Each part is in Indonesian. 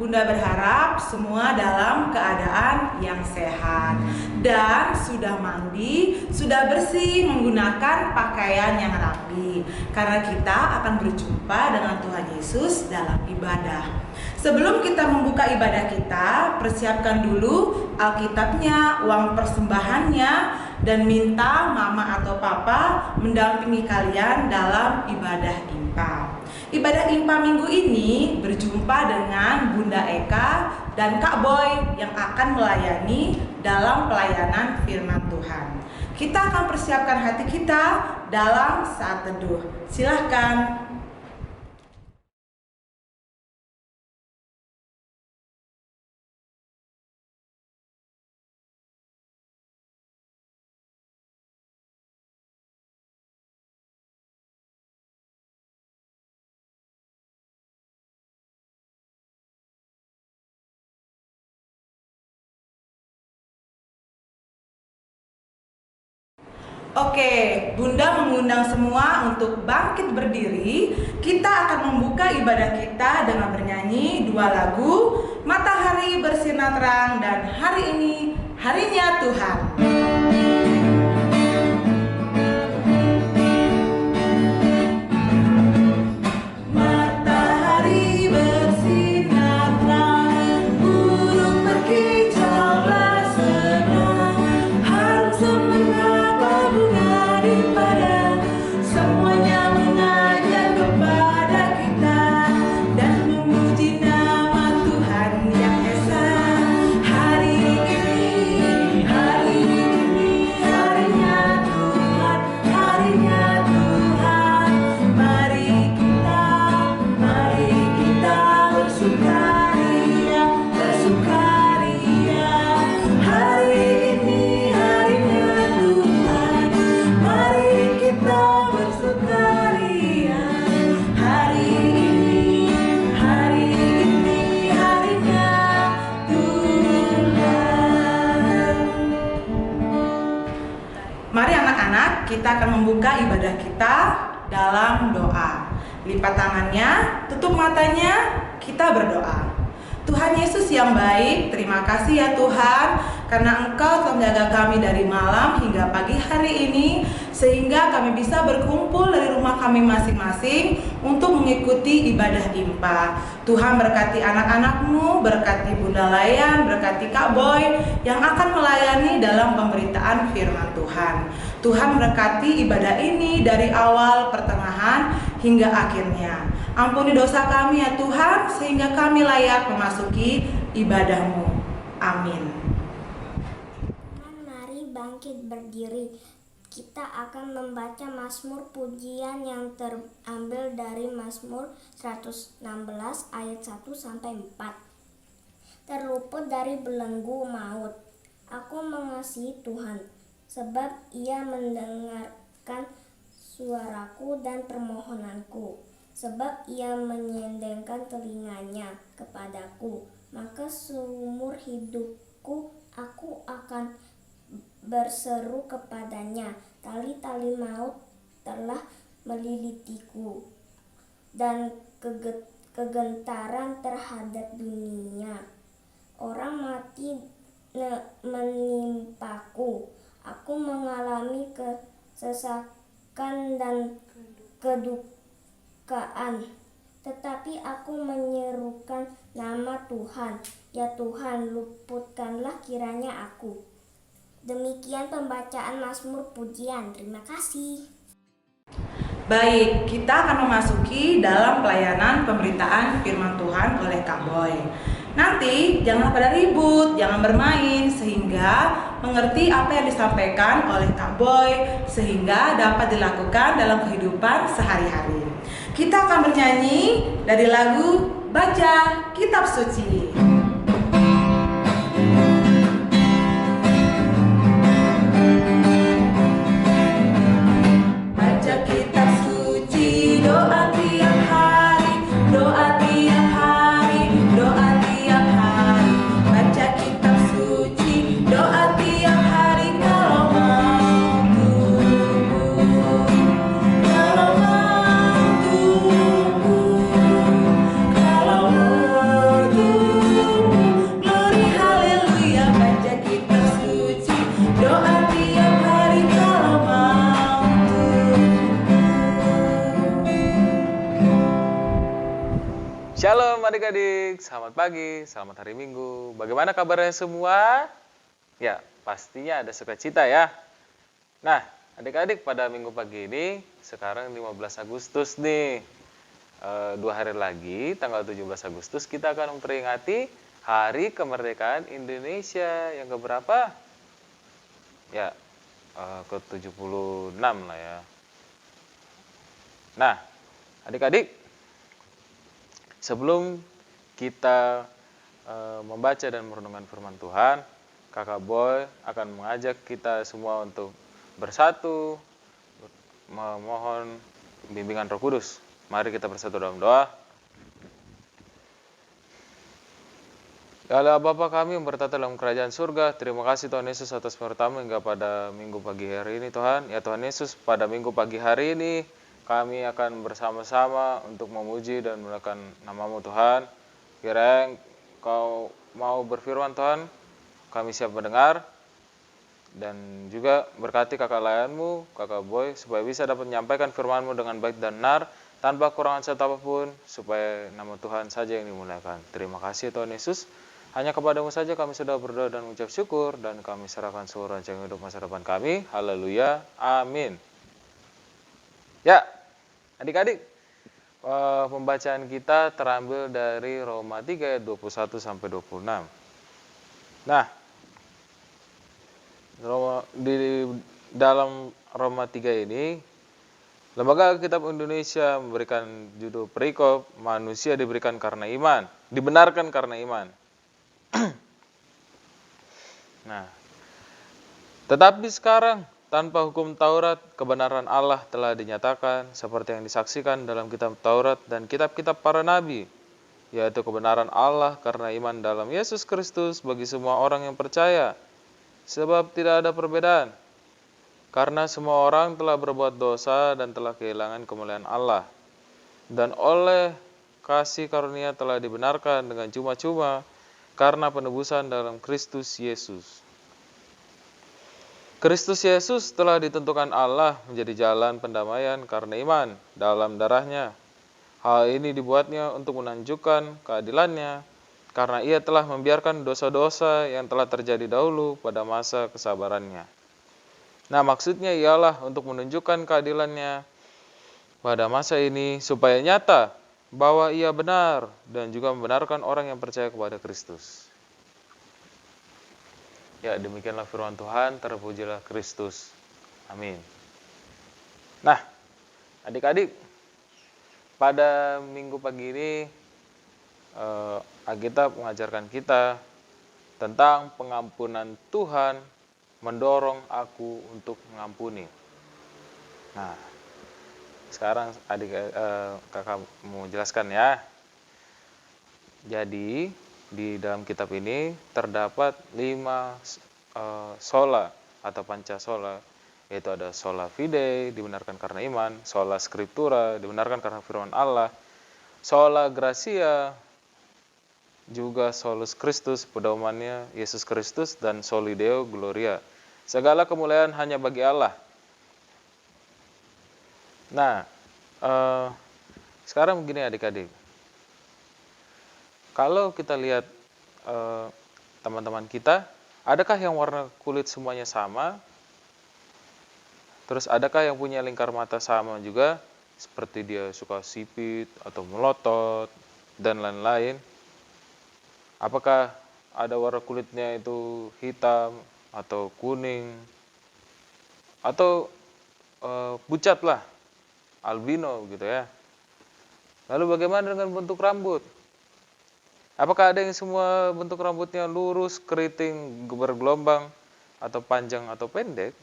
Bunda berharap semua dalam keadaan yang sehat dan sudah mandi, sudah bersih menggunakan pakaian yang rapi, karena kita akan berjumpa dengan Tuhan Yesus dalam ibadah. Sebelum kita membuka ibadah kita, persiapkan dulu Alkitabnya, uang persembahannya, dan minta mama atau papa mendampingi kalian dalam ibadah IMPA. Ibadah IMPA minggu ini berjumpa dengan Bunda Eka dan Kak Boy yang akan melayani dalam pelayanan firman Tuhan. Kita akan persiapkan hati kita dalam saat teduh. Silahkan. Oke, Bunda mengundang semua untuk bangkit berdiri. Kita akan membuka ibadah kita dengan bernyanyi dua lagu, Matahari Bersinar Terang dan Hari Ini Harinya Tuhan. Kita akan membuka ibadah kita dalam doa. Lipat tangannya, tutup matanya, kita berdoa. Tuhan Yesus yang baik, terima kasih ya Tuhan, karena Engkau telah menjaga kami dari malam hingga pagi hari ini, sehingga kami bisa berkumpul dari rumah kami masing-masing untuk mengikuti ibadah IMPA. Tuhan berkati anak-anak-Mu, berkati Bunda Layan, berkati Kak Boy yang akan melayani dalam pemberitaan firman Tuhan. Tuhan berkati ibadah ini dari awal, pertengahan, hingga akhirnya. Ampuni dosa kami ya Tuhan, sehingga kami layak memasuki ibadah-Mu. Amin. Mari bangkit berdiri. Kita akan membaca Mazmur pujian yang terambil dari Mazmur 116 ayat 1-4. Terluput dari belenggu maut, aku mengasihi Tuhan, sebab Ia mendengarkan suaraku dan permohonanku. Sebab Ia menyendengkan telinganya kepadaku, maka seumur hidupku aku akan berseru kepadanya. Tali-tali maut telah melilitiku, dan kegentaran terhadap dunia. Orang mati menimpaku. Aku mengalami kesesakan dan kedukaan, tetapi aku menyerukan nama Tuhan. Ya Tuhan, luputkanlah kiranya aku. Demikian pembacaan Mazmur pujian. Terima kasih. Baik, kita akan memasuki dalam pelayanan pemberitaan firman Tuhan oleh Kak Boy. Nanti jangan pada ribut, jangan bermain, sehingga mengerti apa yang disampaikan oleh Kak Boy, sehingga dapat dilakukan dalam kehidupan sehari-hari. Kita akan bernyanyi dari lagu Baca Kitab Suci. Kalau Shalom adik-adik, selamat pagi, selamat hari Minggu. Bagaimana kabarnya semua? Ya, pastinya ada sukacita ya. Nah, adik-adik pada minggu pagi ini, sekarang 15 Agustus nih. 2 hari lagi, tanggal 17 Agustus, kita akan memperingati Hari Kemerdekaan Indonesia yang keberapa? Ya, ke-76 lah ya. Nah, adik-adik, sebelum kita membaca dan merenungkan firman Tuhan, Kakak Boy akan mengajak kita semua untuk bersatu, memohon bimbingan Roh Kudus. Mari kita bersatu dalam doa. Ya Allah Bapa kami yang bertata dalam kerajaan surga, terima kasih Tuhan Yesus atas pertama hingga pada minggu pagi hari ini Tuhan. Ya Tuhan Yesus, pada minggu pagi hari ini kami akan bersama-sama untuk memuji dan memuliakan nama-Mu Tuhan. Kiranya Kau mau berfirman Tuhan, kami siap mendengar. Dan juga berkati kakak layanmu, Kakak Boy, supaya bisa dapat menyampaikan firman-Mu dengan baik dan benar, tanpa kurangan satu apapun, supaya nama Tuhan saja yang dimuliakan. Terima kasih Tuhan Yesus. Hanya kepadamu saja kami sudah berdoa dan mengucap syukur, dan kami serahkan seluruh rancangan hidup masa depan kami. Haleluya. Amin. Ya, adik-adik, pembacaan kita terambil dari Roma 3 ayat 21 sampai 26. Nah, di dalam Roma 3 ini, Lembaga Alkitab Indonesia memberikan judul perikop manusia diberikan karena iman, dibenarkan karena iman. Nah, tetapi sekarang tanpa hukum Taurat, kebenaran Allah telah dinyatakan seperti yang disaksikan dalam kitab Taurat dan kitab-kitab para nabi, yaitu kebenaran Allah karena iman dalam Yesus Kristus bagi semua orang yang percaya. Sebab tidak ada perbedaan, karena semua orang telah berbuat dosa dan telah kehilangan kemuliaan Allah, dan oleh kasih karunia telah dibenarkan dengan cuma-cuma karena penebusan dalam Kristus Yesus. Kristus Yesus telah ditentukan Allah menjadi jalan pendamaian karena iman dalam darahnya. Hal ini dibuatnya untuk menunjukkan keadilannya, karena ia telah membiarkan dosa-dosa yang telah terjadi dahulu pada masa kesabarannya. Nah, maksudnya ialah untuk menunjukkan keadilannya pada masa ini, supaya nyata bahwa ia benar dan juga membenarkan orang yang percaya kepada Kristus. Ya, demikianlah firman Tuhan, terpujilah Kristus. Amin. Nah, adik-adik, pada minggu pagi ini Alkitab mengajarkan kita tentang pengampunan Tuhan mendorong aku untuk mengampuni. Nah, sekarang kakak mau jelaskan ya. Jadi di dalam kitab ini terdapat 5 sola atau pancasola, yaitu ada sola fide, dibenarkan karena iman, sola scriptura, dibenarkan karena firman Allah, sola gratia, juga solus Christus, pedomannya Yesus Kristus, dan soli Deo gloria, segala kemuliaan hanya bagi Allah. Nah, sekarang begini adik-adik, kalau kita lihat teman-teman kita, adakah yang warna kulit semuanya sama? Terus adakah yang punya lingkar mata sama juga, seperti dia suka sipit atau melotot dan lain-lain? Apakah ada warna kulitnya itu hitam atau kuning atau pucat lah, albino gitu ya? Lalu bagaimana dengan bentuk rambut? Apakah ada yang semua bentuk rambutnya lurus, keriting, bergelombang, atau panjang atau pendek?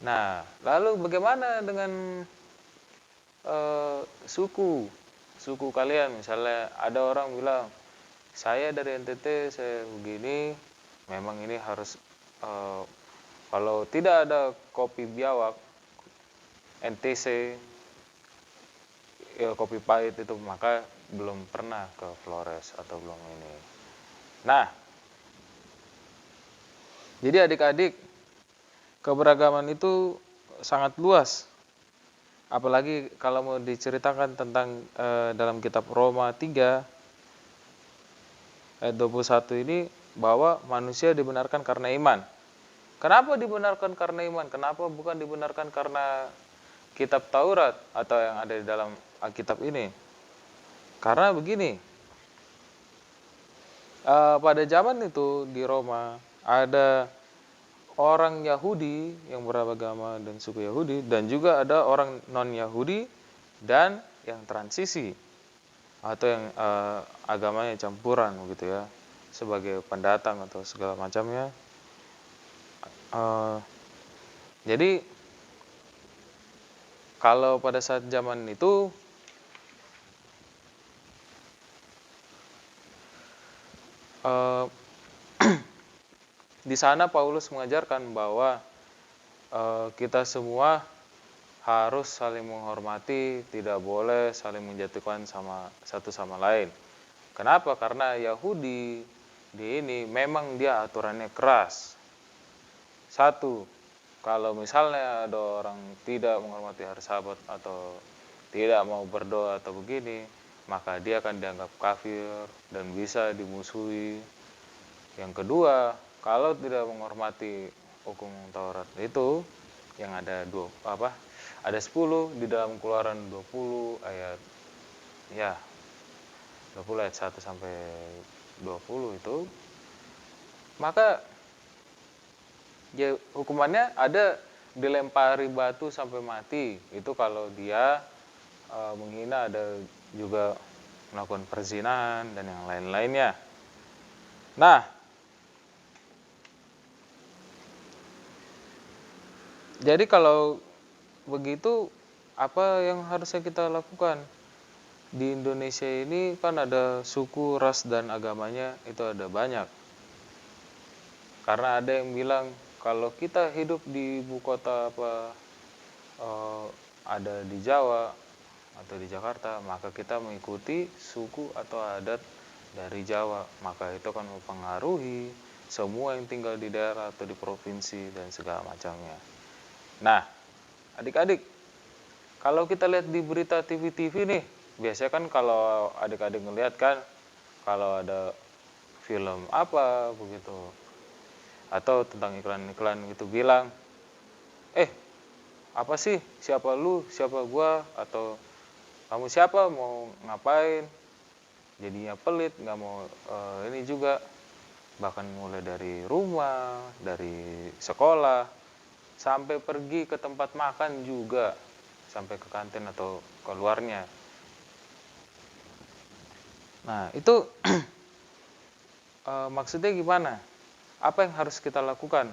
Nah, lalu bagaimana dengan suku kalian? Misalnya ada orang bilang, saya dari NTT, saya begini, memang ini harus, kalau tidak ada kopi biawak, NTC, ya kopi pahit itu, maka belum pernah ke Flores atau belum ini. Nah, jadi adik-adik, keberagaman itu sangat luas. apalagi kalau mau diceritakan tentang dalam kitab Roma 3 ayat 21 ini, bahwa manusia dibenarkan karena iman. Kenapa dibenarkan karena iman? Kenapa bukan dibenarkan karena kitab Taurat atau yang ada di dalam Alkitab ini? Karena begini, pada zaman itu di Roma ada orang Yahudi yang beragama dan suku Yahudi, dan juga ada orang non-Yahudi dan yang transisi atau yang agamanya campuran begitu ya, sebagai pendatang atau segala macamnya. Jadi kalau pada saat zaman itu di sana Paulus mengajarkan bahwa kita semua harus saling menghormati, tidak boleh saling menjatuhkan sama satu sama lain. Kenapa? Karena Yahudi di ini memang dia aturannya keras. Satu, kalau misalnya ada orang tidak menghormati hari Sabat atau tidak mau berdoa atau begini, maka dia akan dianggap kafir dan bisa dimusuhi. Yang kedua, kalau tidak menghormati hukum Taurat itu yang ada ada 10 di dalam Keluaran 20 ayat 20 ayat 1 sampai 20 itu, maka ya hukumannya ada dilempari batu sampai mati. Itu kalau dia menghina, ada juga melakukan perzinahan dan yang lain-lainnya. Nah, jadi kalau begitu, apa yang harusnya kita lakukan? Di Indonesia ini kan ada suku, ras, dan agamanya itu ada banyak. Karena ada yang bilang kalau kita hidup di ibu kota ada di Jawa atau di Jakarta, maka kita mengikuti suku atau adat dari Jawa, maka itu akan mempengaruhi semua yang tinggal di daerah atau di provinsi dan segala macamnya. Nah, adik-adik, kalau kita lihat di berita TV-TV nih, biasanya kan kalau adik-adik ngelihat kan, kalau ada film apa begitu, atau tentang iklan-iklan gitu bilang, apa sih, siapa lu, siapa gua, atau kamu siapa, mau ngapain, jadinya pelit, nggak mau ini juga. Bahkan mulai dari rumah, dari sekolah, sampai pergi ke tempat makan juga, sampai ke kantin atau keluarnya. Nah, itu maksudnya gimana? Apa yang harus kita lakukan?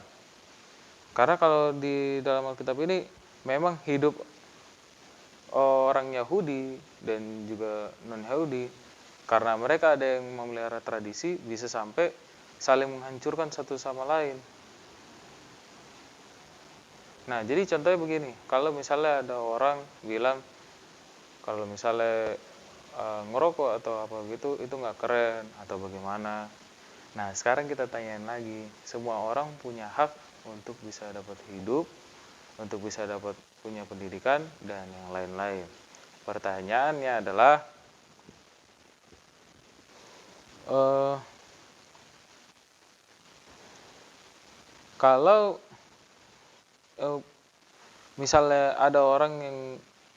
Karena kalau di dalam Alkitab ini memang hidup orang Yahudi dan juga non-Yahudi, karena mereka ada yang memelihara tradisi, bisa sampai saling menghancurkan satu sama lain. Nah, jadi contohnya begini, kalau misalnya ada orang bilang kalau misalnya ngerokok atau apa gitu itu nggak keren atau bagaimana. Nah, sekarang kita tanyain lagi, semua orang punya hak untuk bisa dapat hidup, untuk bisa dapat punya pendidikan dan yang lain-lain. Pertanyaannya adalah kalau misalnya ada orang yang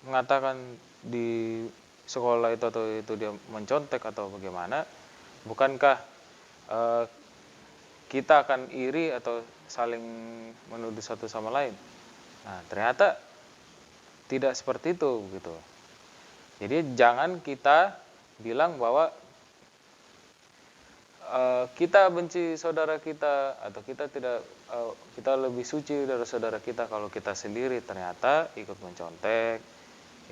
mengatakan di sekolah itu atau itu dia mencontek atau bagaimana, bukankah kita akan iri atau saling menuduh satu sama lain? Nah, ternyata tidak seperti itu gitu. Jadi jangan kita bilang bahwa kita benci saudara kita atau kita tidak kita lebih suci dari saudara kita kalau kita sendiri ternyata ikut mencontek,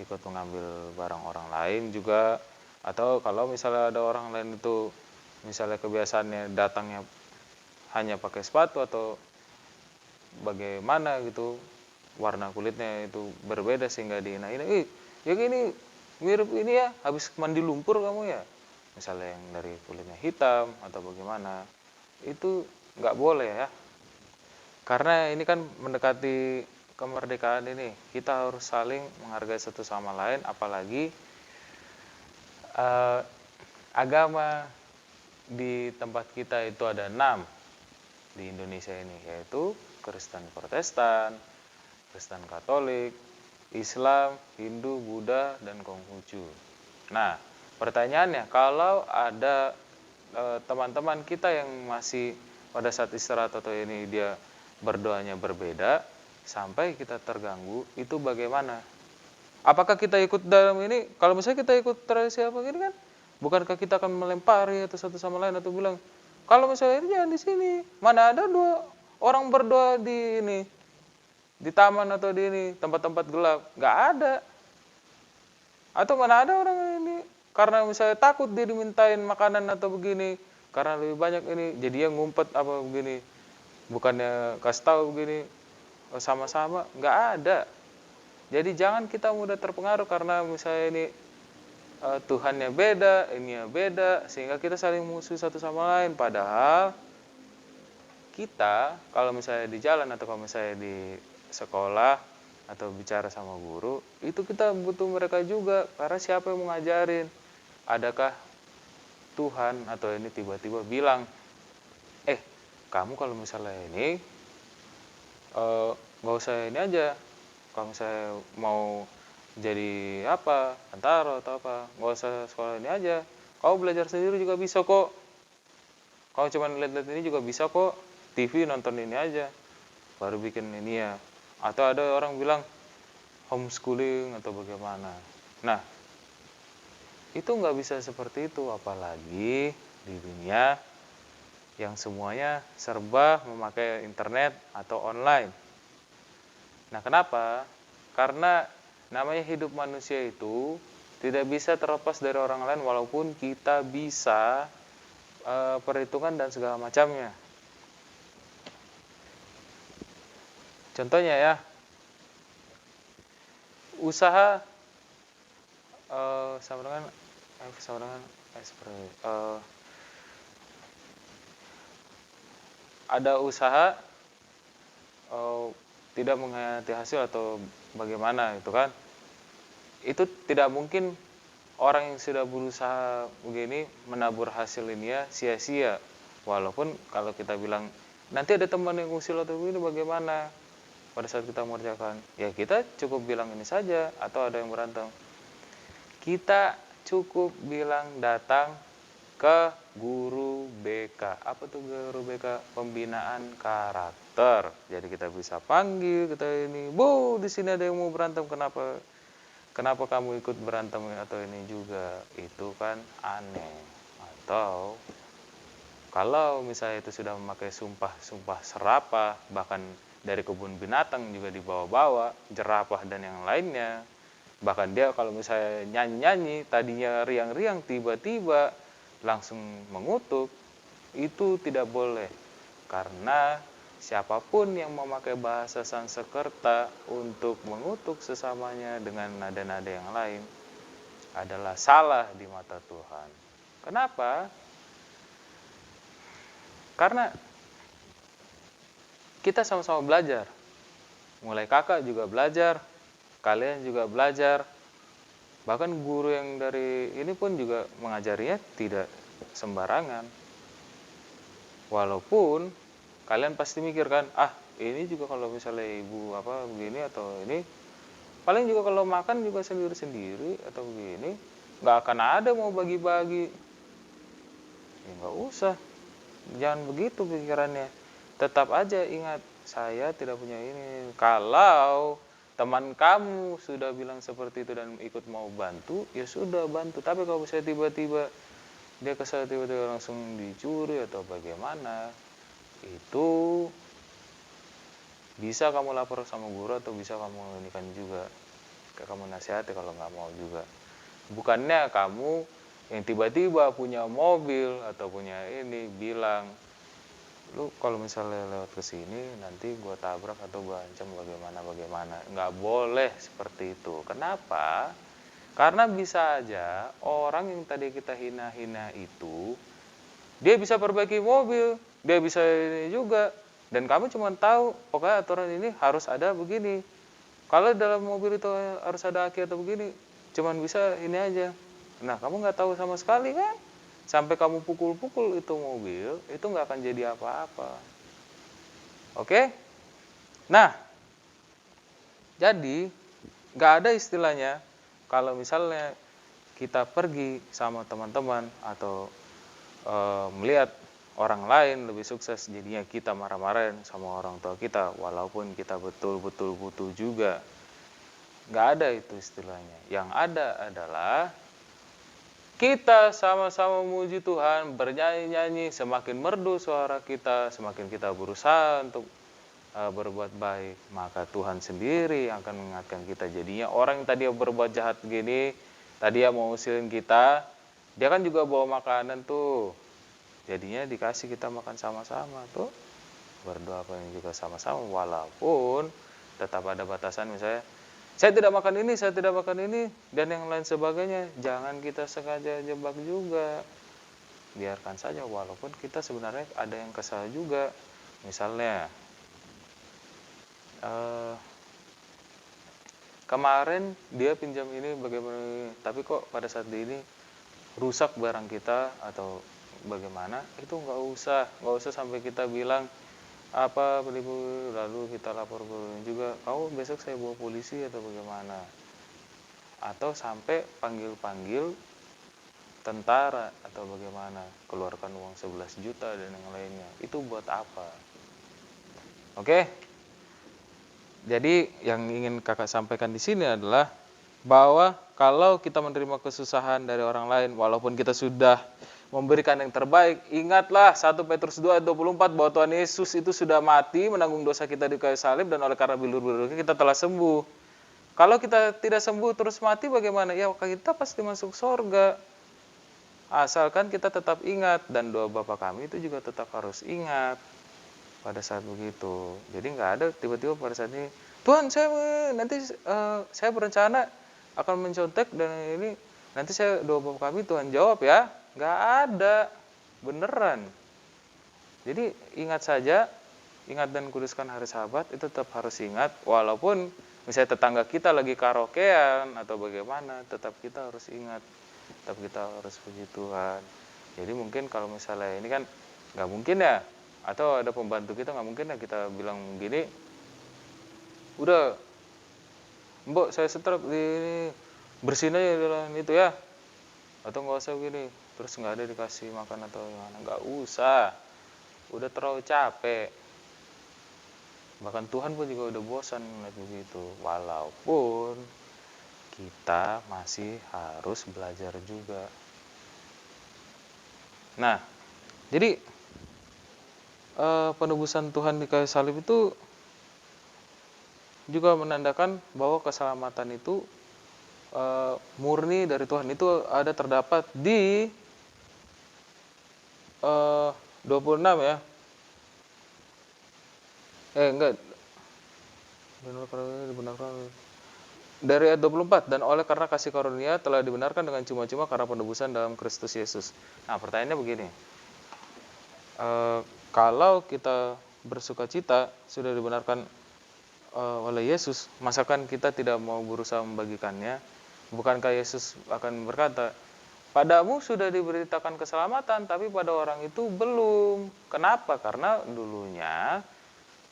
ikut mengambil barang orang lain juga, atau kalau misalnya ada orang lain itu misalnya kebiasaannya datangnya hanya pakai sepatu atau bagaimana gitu, warna kulitnya itu berbeda sehingga dihina-hina, ya gini mirip ini ya, habis mandi lumpur kamu ya, misalnya yang dari kulitnya hitam atau bagaimana, itu nggak boleh ya, karena ini kan mendekati kemerdekaan ini kita harus saling menghargai satu sama lain, apalagi agama di tempat kita itu ada 6 di Indonesia ini, yaitu Kristen Protestan, Kristen Katolik, Islam, Hindu, Buddha, dan Konghucu. Nah, pertanyaannya, kalau ada teman-teman kita yang masih pada saat istirahat atau ini dia berdoanya berbeda, sampai kita terganggu, itu bagaimana? Apakah kita ikut dalam ini? Kalau misalnya kita ikut tradisi apa gini kan, bukankah kita akan melempari atau satu sama lain atau bilang, kalau misalnya ini jangan di sini, mana ada 2 orang berdoa di ini, di taman atau di ini tempat-tempat gelap? Nggak ada. Atau mana ada orang ini karena misalnya takut dia dimintain makanan atau begini, karena lebih banyak ini, jadi dia ngumpet apa begini, bukannya kasih tahu begini sama-sama, nggak ada. Jadi jangan kita mudah terpengaruh karena misalnya ini Tuhannya beda, ininya beda, sehingga kita saling musuh satu sama lain. Padahal kita kalau misalnya di jalan atau kalau misalnya di sekolah atau bicara sama guru, itu kita butuh mereka juga, karena siapa yang mau ngajarin? Adakah Tuhan atau ini tiba-tiba bilang, kamu kalau misalnya ini nggak usah ini aja, kalau misalnya mau jadi apa, tentara atau apa, nggak usah sekolah ini aja, kau belajar sendiri juga bisa kok, kau cuma lihat-lihat ini juga bisa kok, TV nonton ini aja, baru bikin ini ya. Atau ada orang bilang homeschooling atau bagaimana. Nah, itu nggak bisa seperti itu, apalagi di dunia yang semuanya serba memakai internet atau online. Nah, kenapa? Karena namanya hidup manusia itu tidak bisa terlepas dari orang lain, walaupun kita bisa perhitungan dan segala macamnya. Contohnya ya, usaha ada usaha tidak mengkhianati hasil atau bagaimana itu kan, itu tidak mungkin orang yang sudah berusaha begini menabur hasil ini ya sia-sia. Walaupun kalau kita bilang nanti ada teman yang usil atau begini bagaimana pada saat kita mengerjakan, ya kita cukup bilang ini saja. Atau ada yang berantem, kita cukup bilang datang ke guru BK. Apa tuh guru BK? Pembinaan karakter. Jadi kita bisa panggil, kita ini, Bu, di sini ada yang mau berantem, kenapa kamu ikut berantem atau ini juga? Itu kan aneh. Atau kalau misalnya itu sudah memakai sumpah serapah, bahkan dari kebun binatang juga dibawa-bawa, jerapah dan yang lainnya. Bahkan dia kalau misalnya nyanyi-nyanyi, tadinya riang-riang, tiba-tiba langsung mengutuk, itu tidak boleh. Karena siapapun yang memakai bahasa Sanskerta untuk mengutuk sesamanya dengan nada-nada yang lain adalah salah di mata Tuhan. Kenapa? Karena kita sama-sama belajar. Mulai kakak juga belajar, kalian juga belajar. Bahkan guru yang dari ini pun juga mengajarinya tidak sembarangan. Walaupun kalian pasti mikirkan, ini juga kalau misalnya ibu apa begini atau ini, paling juga kalau makan juga sendiri-sendiri atau begini, nggak akan ada mau bagi-bagi. Ya nggak usah, jangan begitu pikirannya. Tetap aja ingat, saya tidak punya ini. Kalau teman kamu sudah bilang seperti itu dan ikut mau bantu, ya sudah bantu. Tapi kalau misalnya tiba-tiba dia kesal, tiba-tiba langsung dicuri atau bagaimana, itu bisa kamu lapor sama guru atau bisa kamu inikan juga, kamu nasihati kalau nggak mau juga. Bukannya kamu yang tiba-tiba punya mobil atau punya ini bilang, lu kalau misalnya lewat ke sini nanti gue tabrak atau gue ancam bagaimana. Nggak boleh seperti itu. Kenapa? Karena bisa aja orang yang tadi kita hina-hina itu, dia bisa perbaiki mobil, dia bisa ini juga, Dan kamu cuma tahu, pokoknya aturan ini harus ada begini. Kalau dalam mobil itu harus ada aki atau begini, cuman bisa ini aja. Nah, kamu nggak tahu sama sekali kan? Sampai kamu pukul-pukul itu mobil, itu nggak akan jadi apa-apa. Oke? Nah, jadi nggak ada istilahnya kalau misalnya kita pergi sama teman-teman atau melihat orang lain lebih sukses, jadinya kita marah-marahin sama orang tua kita walaupun kita betul-betul butuh juga. Nggak ada itu istilahnya. Yang ada adalah kita sama-sama memuji Tuhan, bernyanyi-nyanyi, semakin merdu suara kita, semakin kita berusaha untuk berbuat baik, maka Tuhan sendiri yang akan mengingatkan kita. Jadinya orang yang tadi berbuat jahat gini, tadi mau usilin kita, dia kan juga bawa makanan tuh. Jadinya dikasih kita makan sama-sama tuh. Berdoa paling juga sama-sama, walaupun tetap ada batasan. Misalnya, saya tidak makan ini, saya tidak makan ini, dan yang lain sebagainya. Jangan kita sengaja jebak juga. Biarkan saja, walaupun kita sebenarnya ada yang kesal juga. Misalnya, kemarin dia pinjam ini bagaimana, tapi kok pada saat ini rusak barang kita atau bagaimana, itu nggak usah sampai kita bilang apa penipu lalu kita lapor juga, kamu besok saya bawa polisi atau bagaimana, atau sampai panggil tentara atau bagaimana, keluarkan uang 11 juta dan yang lainnya. Itu buat apa? Oke? Jadi yang ingin kakak sampaikan di sini adalah bahwa kalau kita menerima kesusahan dari orang lain, walaupun kita sudah memberikan yang terbaik, ingatlah 1 Petrus 2:24 bahwa Tuhan Yesus itu sudah mati menanggung dosa kita di kayu salib, dan oleh karena bilur-bilurnya kita telah sembuh. Kalau kita tidak sembuh terus mati bagaimana? Ya kita pasti masuk surga. Asalkan kita tetap ingat, dan doa Bapa kami itu juga tetap harus ingat pada saat begitu. Jadi nggak ada tiba-tiba pada saat ini, Tuhan saya berencana akan mencontek dan ini nanti saya doa Bapa kami Tuhan jawab ya. Nggak ada, beneran. Jadi ingat saja, ingat dan kuduskan hari Sabat, itu tetap harus ingat. Walaupun misalnya tetangga kita lagi karaokean atau bagaimana, tetap kita harus ingat, tetap kita harus puji Tuhan. Jadi mungkin kalau misalnya ini kan nggak mungkin ya, atau ada pembantu kita nggak mungkin ya kita bilang gini, udah Mbok saya setruk di ini, bersihin aja dalam itu ya, atau nggak usah begini, terus nggak ada dikasih makan atau gimana, nggak usah, udah terlalu capek. Bahkan Tuhan pun juga udah bosan ngeliat begitu, walaupun kita masih harus belajar juga. Nah, jadi penebusan Tuhan di kayu salib itu juga menandakan bahwa keselamatan itu murni dari Tuhan. Itu ada terdapat di 26 ya. Dari ayat 24, dan oleh karena kasih karunia telah dibenarkan dengan cuma-cuma karena penebusan dalam Kristus Yesus. Nah, pertanyaannya begini. Kalau kita bersukacita sudah dibenarkan oleh Yesus, masakan kita tidak mau berusaha membagikannya? Bukankah Yesus akan berkata, padamu sudah diberitakan keselamatan, tapi pada orang itu belum. Kenapa? Karena dulunya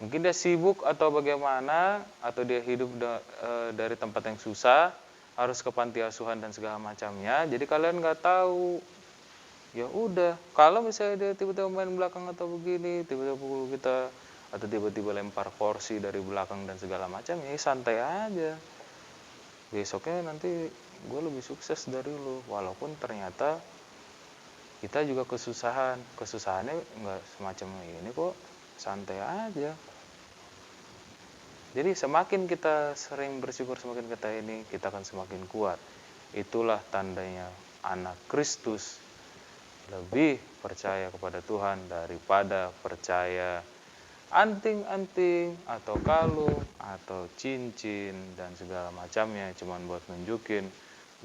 mungkin dia sibuk atau bagaimana, atau dia hidup dari tempat yang susah, harus ke panti asuhan dan segala macamnya. Jadi kalian nggak tahu. Ya udah, kalau misalnya dia tiba-tiba main belakang atau begini, tiba-tiba pukul kita, atau tiba-tiba lempar kursi dari belakang dan segala macam, ya santai aja. Besoknya nanti gue lebih sukses dari lu, walaupun ternyata kita juga kesusahannya nggak semacam ini kok, santai aja. Jadi semakin kita sering bersyukur, semakin kita ini, kita akan semakin kuat. Itulah tandanya anak Kristus lebih percaya kepada Tuhan daripada percaya anting-anting atau kalung atau cincin dan segala macamnya, cuman buat nunjukin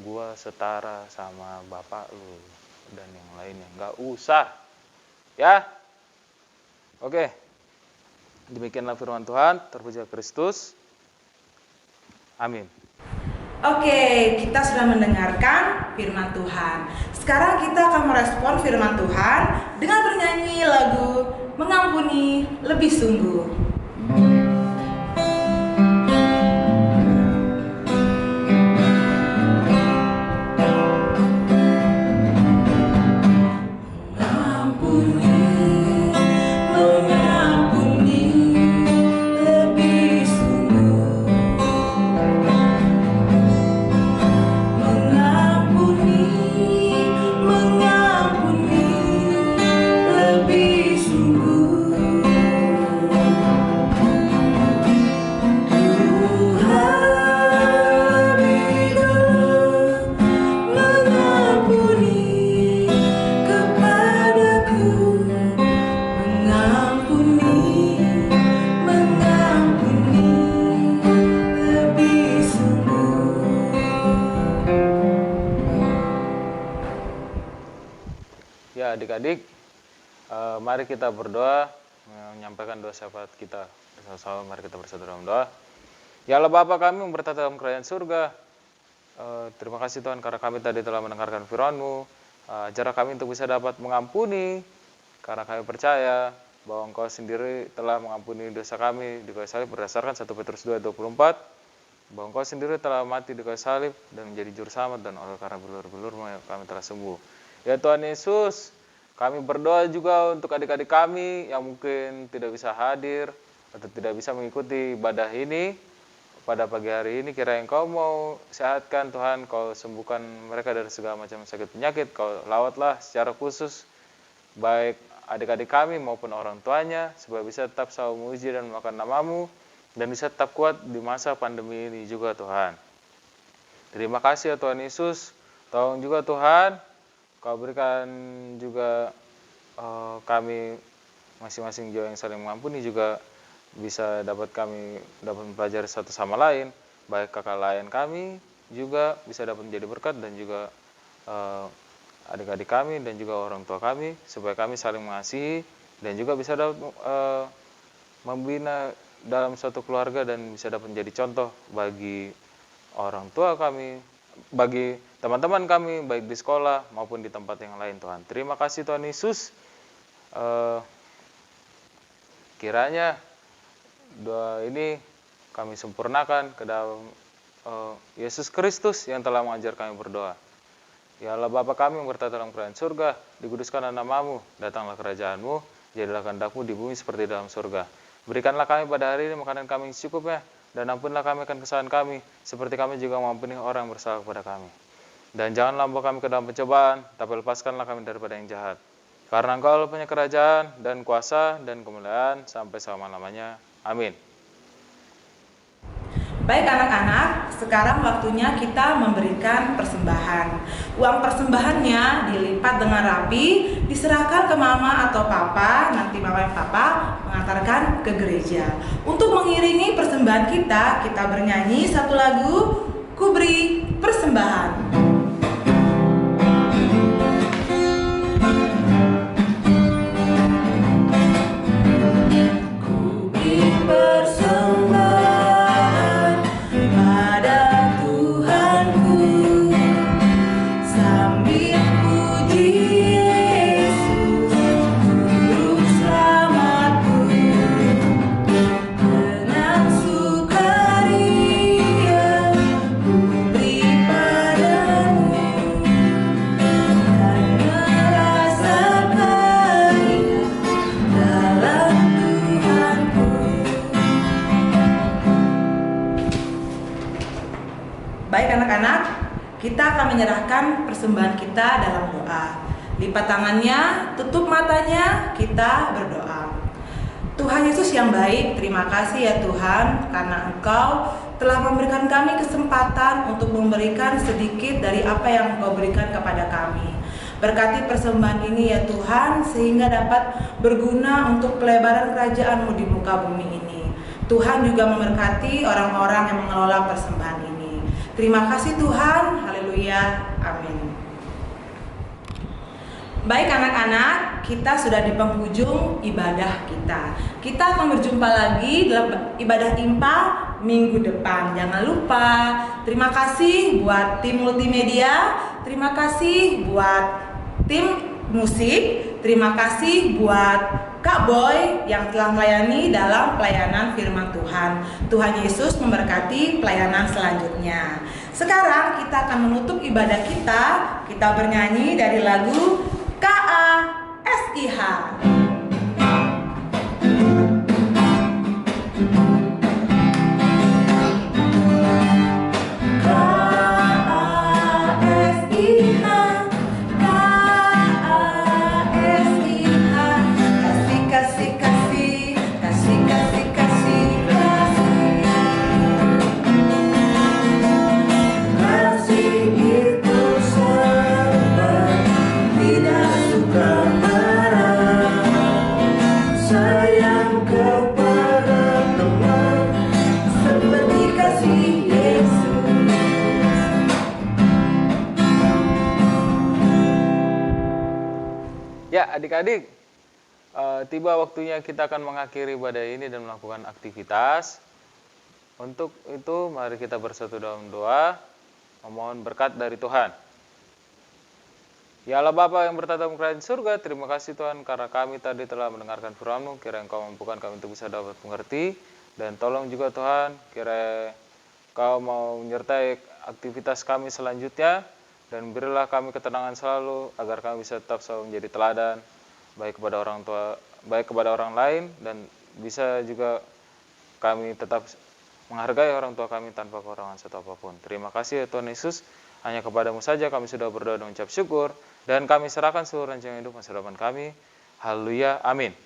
gua setara sama bapak lu dan yang lainnya. Nggak usah ya. Oke, Demikianlah firman Tuhan, terpuji Kristus. Amin. Oke, kita sudah mendengarkan firman Tuhan. Sekarang kita akan merespon firman Tuhan dengan bernyanyi lagu Mengampuni Lebih Sungguh. Ya adik-adik, mari kita berdoa, menyampaikan doa syafaat kita bersama-sama. Mari kita bersatu dalam doa. Ya Allah Bapa kami yang bertata dalam kerajaan surga, terima kasih Tuhan karena kami tadi telah mendengarkan firman-Mu. Ajar kami untuk bisa dapat mengampuni, karena kami percaya bahwa Engkau sendiri telah mengampuni dosa kami di kayu salib berdasarkan 1 Petrus 2:24, bahwa Engkau sendiri telah mati di kayu salib dan menjadi juru selamat, dan oleh karena belur-belur-Mu kami telah sembuh. Ya Tuhan Yesus, kami berdoa juga untuk adik-adik kami yang mungkin tidak bisa hadir atau tidak bisa mengikuti ibadah ini pada pagi hari ini. Kiranya Engkau mau sehatkan Tuhan, Kau sembuhkan mereka dari segala macam sakit penyakit. Kau lawatlah secara khusus baik adik-adik kami maupun orang tuanya, supaya bisa tetap selalu memuji dan memakan nama-Mu, dan bisa tetap kuat di masa pandemi ini juga Tuhan. Terima kasih ya Tuhan Yesus. Tolong juga Tuhan, Kau berikan juga kami masing-masing jiwa yang saling mengampuni, juga bisa kami dapat mempelajari satu sama lain, baik kakak lain kami juga bisa dapat menjadi berkat, dan juga adik-adik kami dan juga orang tua kami, supaya kami saling mengasihi dan juga bisa dapat membina dalam suatu keluarga dan bisa dapat menjadi contoh bagi orang tua kami, bagi teman-teman kami, baik di sekolah maupun di tempat yang lain Tuhan. Terima kasih Tuhan Yesus. Kiranya doa ini kami sempurnakan ke dalam Yesus Kristus yang telah mengajar kami berdoa. Ya Allah Bapa kami yang bertata dalam kerajaan surga, dikuduskanlah nama-Mu, datanglah kerajaan-Mu, jadilah kehendak-Mu di bumi seperti dalam surga. Berikanlah kami pada hari ini makanan kami yang secukupnya, dan ampunilah kami akan kesalahan kami, seperti kami juga mengampuni orang yang bersalah kepada kami. Dan janganlah membawa kami ke dalam pencobaan, tapi lepaskanlah kami daripada yang jahat. Karena Engkau punya kerajaan dan kuasa dan kemuliaan sampai selama-lamanya. Amin. Baik anak-anak, sekarang waktunya kita memberikan persembahan. Uang persembahannya dilipat dengan rapi, diserahkan ke mama atau papa, nanti mama dan papa mengantarkan ke gereja. Untuk mengiringi persembahan kita bernyanyi satu lagu, Ku Beri Persembahan. Baik anak-anak, kita akan menyerahkan persembahan kita dalam doa. Lipat tangannya, tutup matanya, kita berdoa. Tuhan Yesus yang baik, terima kasih ya Tuhan, karena Engkau telah memberikan kami kesempatan untuk memberikan sedikit dari apa yang Engkau berikan kepada kami. Berkati persembahan ini ya Tuhan, sehingga dapat berguna untuk pelebaran kerajaan-Mu di muka bumi ini. Tuhan juga memberkati orang-orang yang mengelola persembahan ini. Terima kasih Tuhan, haleluya, amin. Baik anak-anak, kita sudah di penghujung ibadah kita. Kita akan berjumpa lagi dalam ibadah IMPA minggu depan. Jangan lupa, terima kasih buat tim multimedia, terima kasih buat tim musik, terima kasih buat Kak Boy yang telah melayani dalam pelayanan firman Tuhan. Tuhan Yesus memberkati pelayanan selanjutnya. Sekarang kita akan menutup ibadah kita bernyanyi dari lagu KASIH. Ya, adik-adik, tiba waktunya kita akan mengakhiri ibadah ini dan melakukan aktivitas. Untuk itu, mari kita bersatu dalam doa, memohon berkat dari Tuhan. Ya Allah Bapa yang bertata di kerajaan surga, terima kasih Tuhan karena kami tadi telah mendengarkan firman-Mu. Kiranya Engkau mampukan kami untuk bisa dapat mengerti, dan tolong juga Tuhan, kiranya Engkau mau menyertai aktivitas kami selanjutnya, dan berilah kami ketenangan selalu agar kami bisa tetap selalu menjadi teladan baik kepada orang tua, baik kepada orang lain, dan bisa juga kami tetap menghargai orang tua kami tanpa kekurangan satu apapun. Terima kasih ya Tuhan Yesus, hanya kepadamu saja kami sudah berdoa dan mengucap syukur, dan kami serahkan seluruh rancangan hidup masa depan kami. Haleluya, amin.